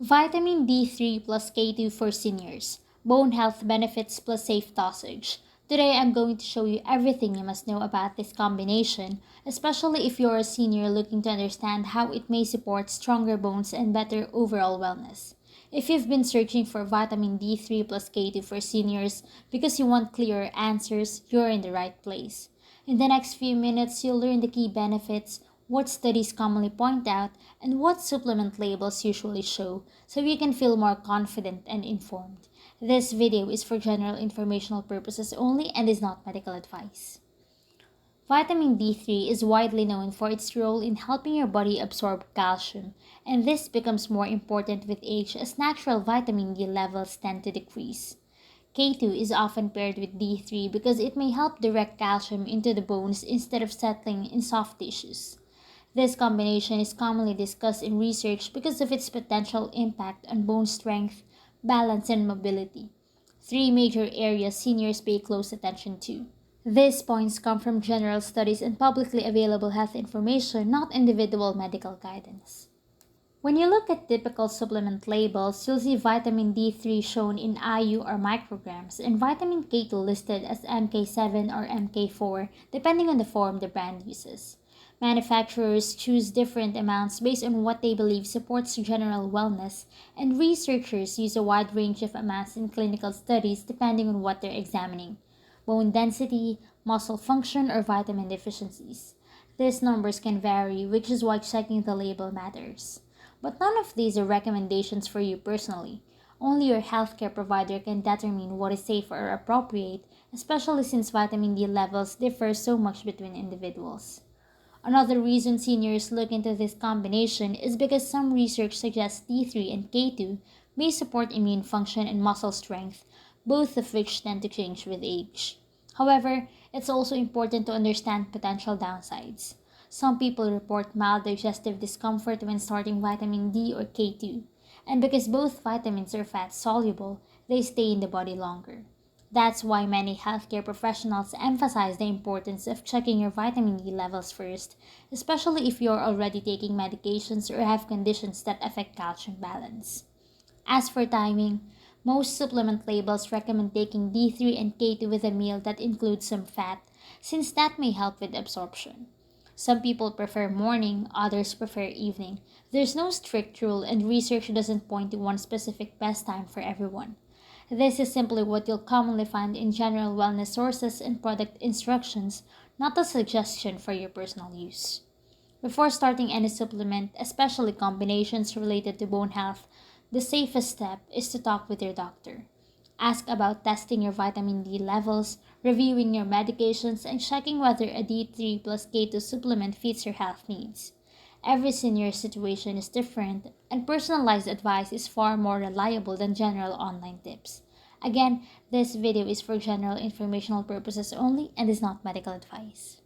Vitamin D3 plus K2 for seniors. Bone health benefits plus safe dosage. Today I'm going to show you everything you must know about this combination, especially if you're a senior looking to understand how it may support stronger bones and better overall wellness. If you've been searching for vitamin D3 plus K2 for seniors because you want clearer answers, you're in the right place. In the next few minutes, you'll learn the key benefits, what studies commonly point out, and what supplement labels usually show, so you can feel more confident and informed. This video is for general informational purposes only and is not medical advice. Vitamin D3 is widely known for its role in helping your body absorb calcium, and this becomes more important with age as natural vitamin D levels tend to decrease. K2 is often paired with D3 because it may help direct calcium into the bones instead of settling in soft tissues. This combination is commonly discussed in research because of its potential impact on bone strength, balance, and mobility, three major areas seniors pay close attention to. These points come from general studies and publicly available health information, not individual medical guidance. When you look at typical supplement labels, you'll see vitamin D3 shown in IU or micrograms and vitamin K2 listed as MK7 or MK4 depending on the form the brand uses. Manufacturers choose different amounts based on what they believe supports general wellness, and researchers use a wide range of amounts in clinical studies depending on what they're examining: bone density, muscle function, or vitamin deficiencies. These numbers can vary, which is why checking the label matters. But none of these are recommendations for you personally. Only your healthcare provider can determine what is safe or appropriate, especially since vitamin D levels differ so much between individuals. Another reason seniors look into this combination is because some research suggests D3 and K2 may support immune function and muscle strength, both of which tend to change with age. However, it's also important to understand potential downsides. Some people report mild digestive discomfort when starting vitamin D or K2, and because both vitamins are fat soluble, they stay in the body longer. That's why many healthcare professionals emphasize the importance of checking your vitamin D levels first, especially if you're already taking medications or have conditions that affect calcium balance. As for timing, most supplement labels recommend taking D3 and K2 with a meal that includes some fat, since that may help with absorption. Some people prefer morning, others prefer evening. There's no strict rule, and research doesn't point to one specific best time for everyone. This is simply what you'll commonly find in general wellness sources and product instructions, not a suggestion for your personal use. Before starting any supplement, especially combinations related to bone health, the safest step is to talk with your doctor. Ask about testing your vitamin D levels, reviewing your medications, and checking whether a D3 plus K2 supplement fits your health needs. Every senior situation is different, and personalized advice is far more reliable than general online tips. Again, this video is for general informational purposes only and is not medical advice.